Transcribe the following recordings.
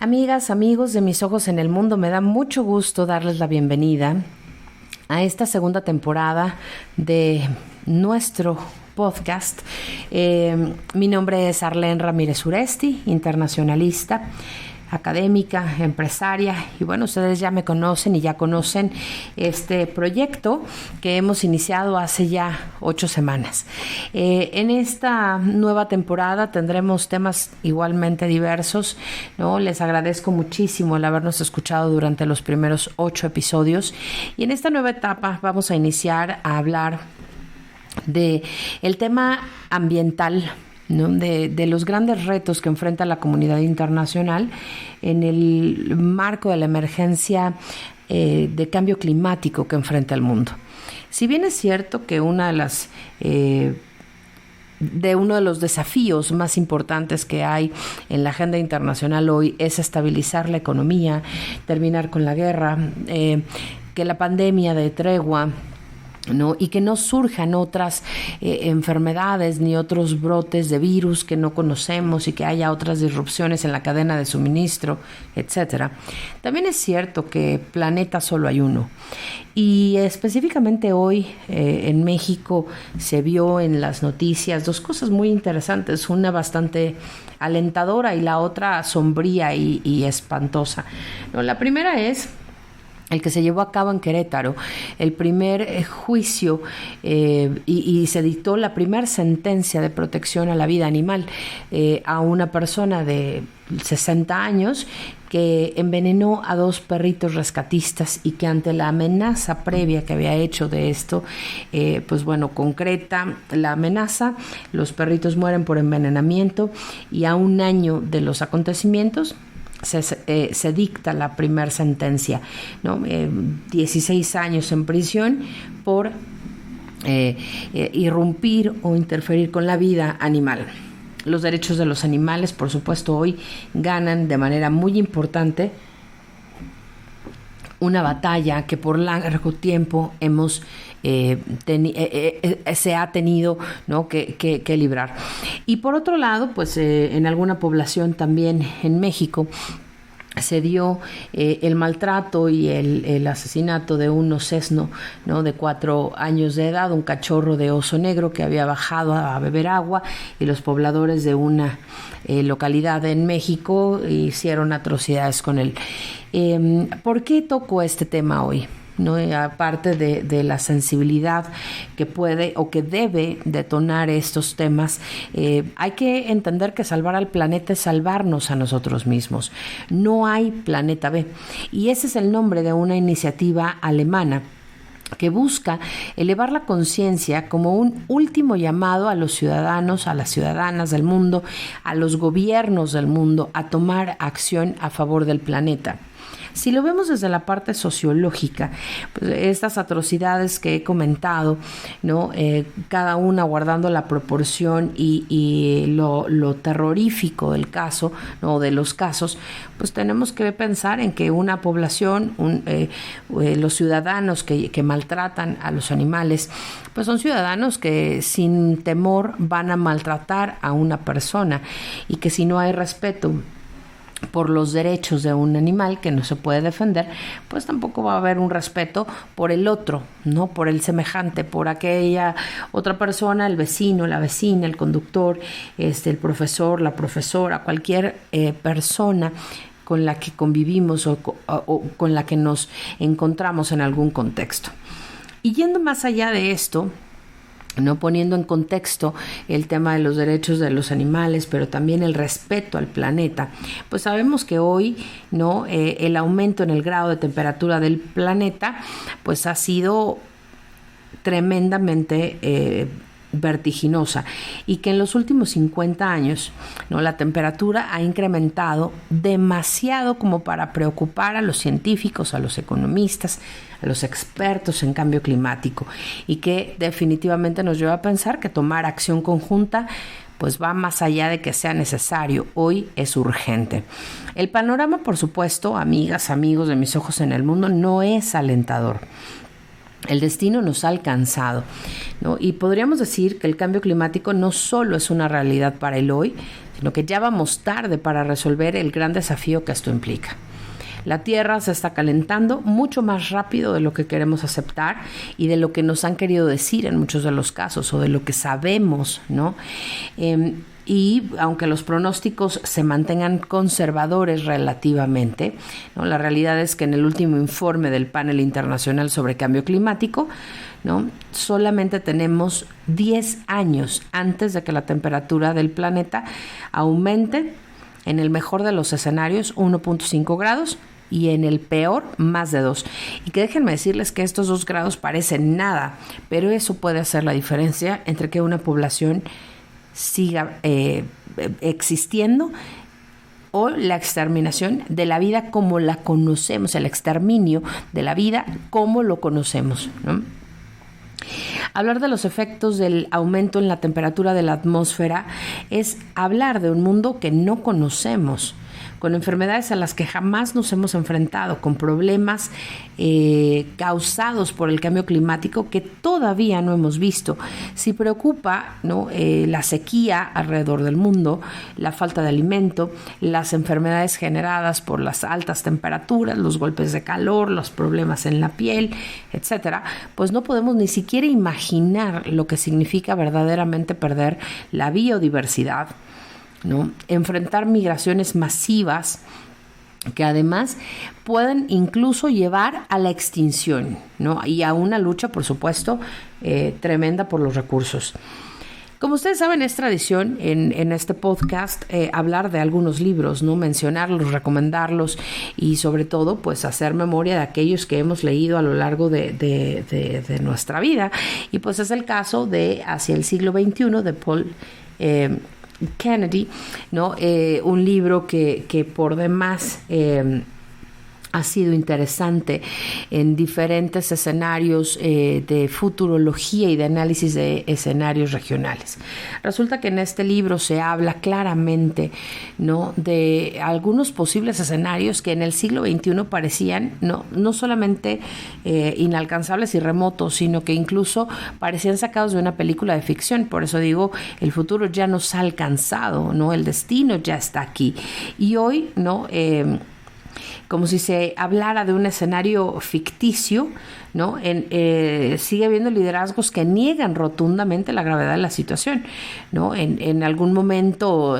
Amigas, amigos de Mis Ojos en el Mundo, me da mucho gusto darles la bienvenida a esta segunda temporada de nuestro podcast. Mi nombre es Arlene Ramírez Uresti, internacionalista, académica, empresaria, y bueno, ustedes ya me conocen y ya conocen este proyecto que hemos iniciado hace ya 8 semanas. En esta nueva temporada tendremos temas igualmente diversos, ¿no? Les agradezco muchísimo el habernos escuchado durante los primeros 8 episodios, y en esta nueva etapa vamos a iniciar a hablar de el tema ambiental, ¿no? De los grandes retos que enfrenta la comunidad internacional en el marco de la emergencia de cambio climático que enfrenta el mundo. Si bien es cierto que uno de los desafíos más importantes que hay en la agenda internacional hoy es estabilizar la economía, terminar con la guerra, que la pandemia dé tregua, ¿no? Y que no surjan otras enfermedades ni otros brotes de virus que no conocemos y que haya otras disrupciones en la cadena de suministro, etcétera. También es cierto que planeta solo hay uno, y específicamente hoy en México se vio en las noticias 2 cosas muy interesantes, una bastante alentadora y la otra sombría y espantosa, ¿no? La primera es el que se llevó a cabo en Querétaro, el primer juicio y se dictó la primera sentencia de protección a la vida animal a una persona de 60 años que envenenó a 2 perritos rescatistas, y que ante la amenaza previa que había hecho de esto, concreta la amenaza, los perritos mueren por envenenamiento, y a 1 año de los acontecimientos se dicta la primera sentencia, ¿no? 16 años en prisión por irrumpir o interferir con la vida animal. Los derechos de los animales, por supuesto, hoy ganan de manera muy importante una batalla que por largo tiempo se ha tenido, ¿no? que librar. Y por otro lado, pues en alguna población también en México se dio el maltrato y el asesinato de un osesno, ¿no? de 4 años de edad, un cachorro de oso negro que había bajado a beber agua, y los pobladores de una localidad en México hicieron atrocidades con él. ¿Por qué toco este tema hoy? ¿No? Aparte de la sensibilidad que puede o que debe detonar estos temas, hay que entender que salvar al planeta es salvarnos a nosotros mismos. No hay planeta B, y ese es el nombre de una iniciativa alemana que busca elevar la conciencia como un último llamado a los ciudadanos, a las ciudadanas del mundo, a los gobiernos del mundo, a tomar acción a favor del planeta. Si lo vemos desde la parte sociológica, pues estas atrocidades que he comentado, ¿no? Cada una guardando la proporción y lo terrorífico del caso, ¿no? de los casos, pues tenemos que pensar en que una población, los ciudadanos que maltratan a los animales, pues son ciudadanos que sin temor van a maltratar a una persona, y que si no hay respeto por los derechos de un animal que no se puede defender, pues tampoco va a haber un respeto por el otro, ¿no? Por el semejante, por aquella otra persona, el vecino, la vecina, el conductor, el profesor, la profesora, cualquier persona con la que convivimos o con la que nos encontramos en algún contexto. Y yendo más allá de esto, no poniendo en contexto el tema de los derechos de los animales, pero también el respeto al planeta, pues sabemos que hoy, ¿no? El aumento en el grado de temperatura del planeta pues ha sido tremendamente vertiginosa, y que en los últimos 50 años, ¿no? la temperatura ha incrementado demasiado como para preocupar a los científicos, a los economistas, a los expertos en cambio climático, y que definitivamente nos lleva a pensar que tomar acción conjunta pues va más allá de que sea necesario, hoy es urgente. El panorama, por supuesto, amigas, amigos de Mis Ojos en el Mundo, no es alentador. El destino nos ha alcanzado, ¿no? Y podríamos decir que el cambio climático no solo es una realidad para el hoy, sino que ya vamos tarde para resolver el gran desafío que esto implica. La Tierra se está calentando mucho más rápido de lo que queremos aceptar y de lo que nos han querido decir en muchos de los casos, o de lo que sabemos, ¿no? Y aunque los pronósticos se mantengan conservadores relativamente, ¿no? La realidad es que en el último informe del Panel Internacional sobre Cambio Climático, ¿no? Solamente tenemos 10 años antes de que la temperatura del planeta aumente, en el mejor de los escenarios 1.5 grados y en el peor más de 2. Y que déjenme decirles que estos 2 grados parecen nada, pero eso puede hacer la diferencia entre que una población siga existiendo o la exterminación de la vida como la conocemos, el exterminio de la vida como lo conocemos, ¿no? Hablar de los efectos del aumento en la temperatura de la atmósfera es hablar de un mundo que no conocemos, con enfermedades a las que jamás nos hemos enfrentado, con problemas causados por el cambio climático que todavía no hemos visto. Si preocupa, ¿no? La sequía alrededor del mundo, la falta de alimento, las enfermedades generadas por las altas temperaturas, los golpes de calor, los problemas en la piel, etcétera, pues no podemos ni siquiera imaginar lo que significa verdaderamente perder la biodiversidad, ¿no? Enfrentar migraciones masivas que además pueden incluso llevar a la extinción, ¿no? Y a una lucha, por supuesto, tremenda por los recursos. Como ustedes saben, es tradición en este podcast hablar de algunos libros, ¿no? Mencionarlos, recomendarlos y sobre todo pues hacer memoria de aquellos que hemos leído a lo largo de nuestra vida. Y pues es el caso de Hacia el siglo XXI de Paul Kennedy, ¿no? Un libro que por demás ha sido interesante en diferentes escenarios de futurología y de análisis de escenarios regionales. Resulta que en este libro se habla claramente, ¿no? De algunos posibles escenarios que en el siglo XXI parecían no solamente inalcanzables y remotos, sino que incluso parecían sacados de una película de ficción. Por eso digo, el futuro ya nos ha alcanzado, ¿no? El destino ya está aquí. Y hoy, ¿no? Como si se hablara de un escenario ficticio, ¿no? Sigue habiendo liderazgos que niegan rotundamente la gravedad de la situación, ¿no? En algún momento,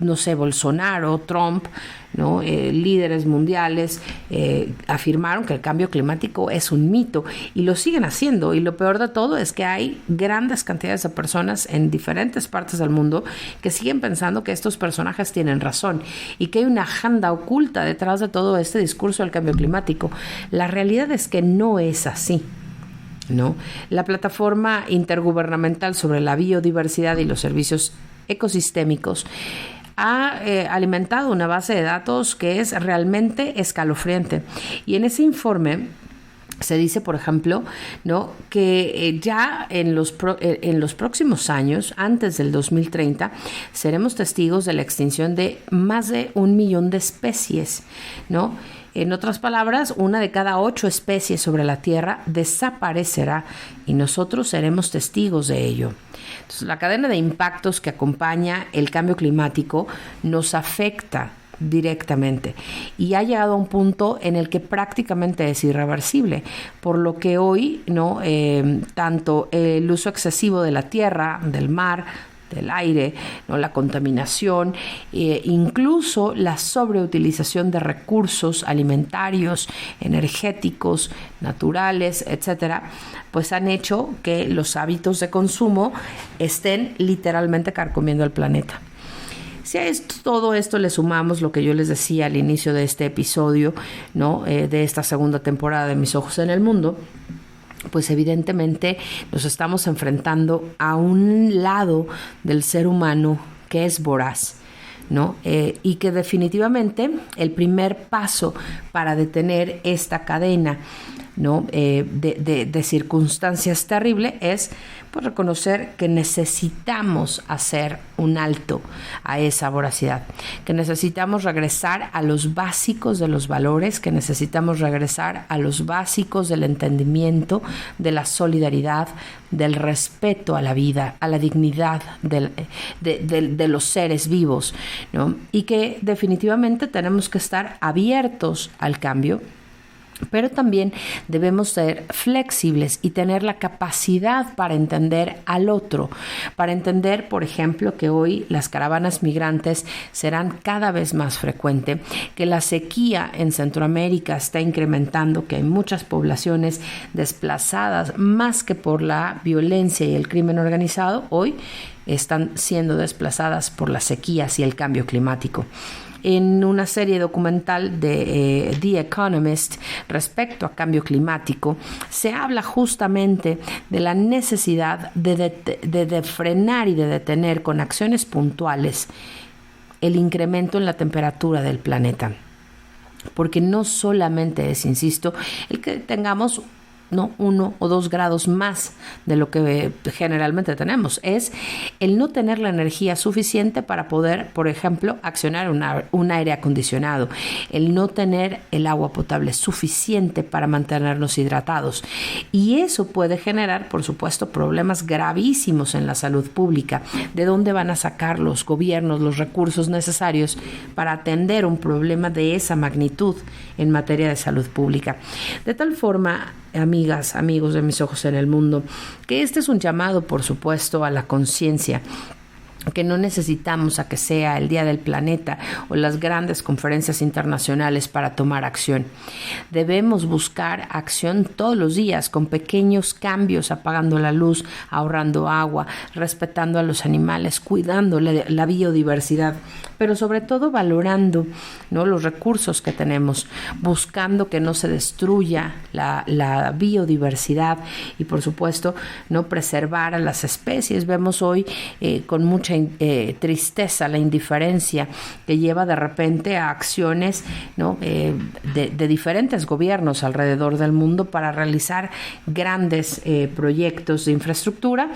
no sé, Bolsonaro, Trump, ¿no? Líderes mundiales afirmaron que el cambio climático es un mito y lo siguen haciendo, y lo peor de todo es que hay grandes cantidades de personas en diferentes partes del mundo que siguen pensando que estos personajes tienen razón y que hay una agenda oculta detrás de todo este discurso del cambio climático. La realidad es que no es así, ¿no? La plataforma intergubernamental sobre la biodiversidad y los servicios ecosistémicos ha alimentado una base de datos que es realmente escalofriante. Y en ese informe se dice, por ejemplo, ¿no? Que ya en los próximos años, antes del 2030, seremos testigos de la extinción de más de 1 millón de especies, ¿no? En otras palabras, 1 de cada 8 especies sobre la Tierra desaparecerá y nosotros seremos testigos de ello. Entonces, la cadena de impactos que acompaña el cambio climático nos afecta directamente y ha llegado a un punto en el que prácticamente es irreversible, por lo que hoy, ¿no? Tanto el uso excesivo de la tierra, del mar, del aire, ¿no? La contaminación, incluso la sobreutilización de recursos alimentarios, energéticos, naturales, etcétera, pues han hecho que los hábitos de consumo estén literalmente carcomiendo el planeta. Si a todo esto le sumamos lo que yo les decía al inicio de este episodio, ¿no? De esta segunda temporada de Mis Ojos en el Mundo, pues evidentemente nos estamos enfrentando a un lado del ser humano que es voraz, ¿no? Y que definitivamente el primer paso para detener esta cadena ¿no? de circunstancias terribles, es pues reconocer que necesitamos hacer un alto a esa voracidad, que necesitamos regresar a los básicos de los valores, que necesitamos regresar a los básicos del entendimiento, de la solidaridad, del respeto a la vida, a la dignidad de los seres vivos, ¿no? Y que definitivamente tenemos que estar abiertos al cambio, pero también debemos ser flexibles y tener la capacidad para entender al otro, para entender, por ejemplo, que hoy las caravanas migrantes serán cada vez más frecuentes, que la sequía en Centroamérica está incrementando, que hay muchas poblaciones desplazadas, más que por la violencia y el crimen organizado, hoy están siendo desplazadas por las sequías y el cambio climático. En una serie documental de The Economist respecto a cambio climático, se habla justamente de la necesidad de frenar y de detener con acciones puntuales el incremento en la temperatura del planeta. Porque no solamente es, insisto, el que tengamos 1 o 2 grados más de lo que generalmente tenemos, es el no tener la energía suficiente para poder, por ejemplo, accionar un aire acondicionado, el no tener el agua potable suficiente para mantenernos hidratados. Y eso puede generar, por supuesto, problemas gravísimos en la salud pública. ¿De dónde van a sacar los gobiernos los recursos necesarios para atender un problema de esa magnitud en materia de salud pública? De tal forma, amigas, amigos de Mis Ojos en el Mundo, que este es un llamado, por supuesto, a la conciencia, que no necesitamos a que sea el Día del Planeta o las grandes conferencias internacionales para tomar acción. Debemos buscar acción todos los días con pequeños cambios, apagando la luz, ahorrando agua, respetando a los animales, cuidando la biodiversidad, pero sobre todo valorando, ¿no?, los recursos que tenemos, buscando que no se destruya la biodiversidad y, por supuesto, no preservar a las especies. Vemos hoy con mucha tristeza la indiferencia que lleva de repente a acciones, ¿no?, de diferentes gobiernos alrededor del mundo para realizar grandes proyectos de infraestructura,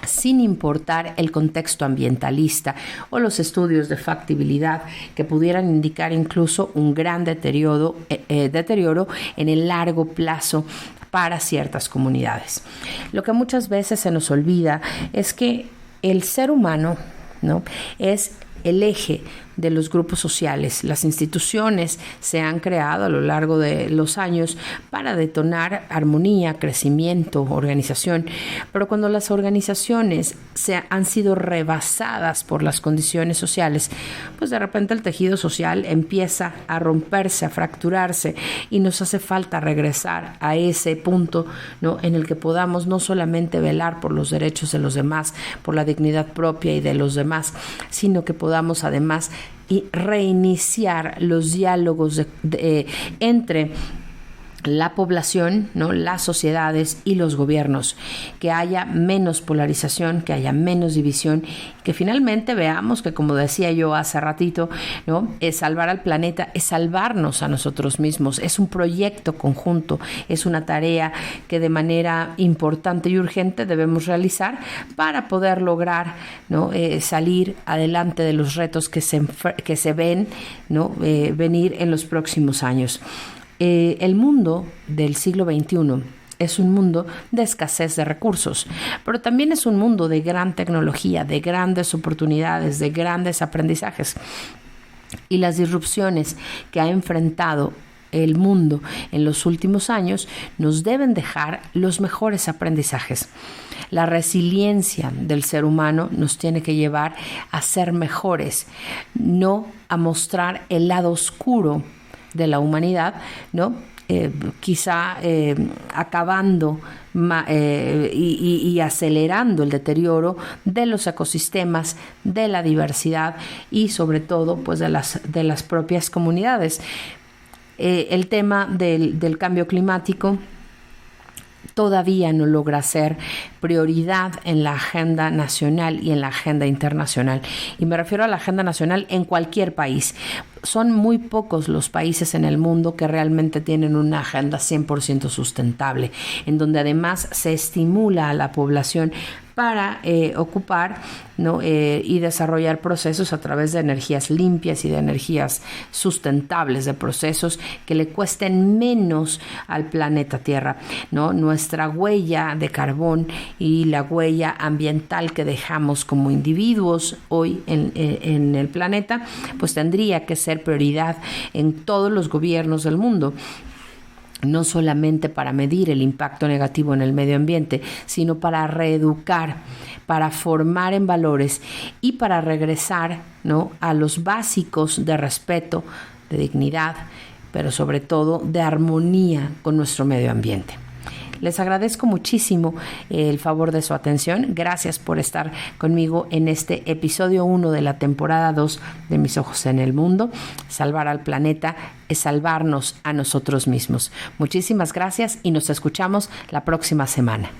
sin importar el contexto ambientalista o los estudios de factibilidad que pudieran indicar incluso un gran deterioro en el largo plazo para ciertas comunidades. Lo que muchas veces se nos olvida es que el ser humano, ¿no?, es el eje de los grupos sociales. Las instituciones se han creado a lo largo de los años para detonar armonía, crecimiento, organización, pero cuando las organizaciones han sido rebasadas por las condiciones sociales, pues de repente el tejido social empieza a romperse, a fracturarse, y nos hace falta regresar a ese punto, ¿no?, en el que podamos no solamente velar por los derechos de los demás, por la dignidad propia y de los demás, sino que podamos además y reiniciar los diálogos entre la población, ¿no?, las sociedades y los gobiernos, que haya menos polarización, que haya menos división, que finalmente veamos que, como decía yo hace ratito, ¿no?, es salvar al planeta, es salvarnos a nosotros mismos, es un proyecto conjunto, es una tarea que de manera importante y urgente debemos realizar para poder lograr, ¿no?, salir adelante de los retos que se ven, ¿no?, venir en los próximos años. El mundo del siglo XXI es un mundo de escasez de recursos, pero también es un mundo de gran tecnología, de grandes oportunidades, de grandes aprendizajes. Y las disrupciones que ha enfrentado el mundo en los últimos años nos deben dejar los mejores aprendizajes. La resiliencia del ser humano nos tiene que llevar a ser mejores, no a mostrar el lado oscuro de la humanidad, ¿no? Quizá acabando y acelerando el deterioro de los ecosistemas, de la diversidad y sobre todo pues de las propias comunidades. El tema del cambio climático todavía no logra ser prioridad en la agenda nacional y en la agenda internacional. Y me refiero a la agenda nacional en cualquier país. son muy pocos los países en el mundo que realmente tienen una agenda 100% sustentable, en donde además se estimula a la población para ocupar, ¿no? Y desarrollar procesos a través de energías limpias y de energías sustentables, de procesos que le cuesten menos al planeta Tierra, ¿no? Nuestra huella de carbón y la huella ambiental que dejamos como individuos hoy en el planeta, pues tendría que ser prioridad en todos los gobiernos del mundo. No solamente para medir el impacto negativo en el medio ambiente, sino para reeducar, para formar en valores y para regresar, ¿no?, a los básicos de respeto, de dignidad, pero sobre todo de armonía con nuestro medio ambiente. Les agradezco muchísimo el favor de su atención. Gracias por estar conmigo en este episodio 1 de la temporada 2 de Mis Ojos en el Mundo. Salvar al planeta es salvarnos a nosotros mismos. Muchísimas gracias y nos escuchamos la próxima semana.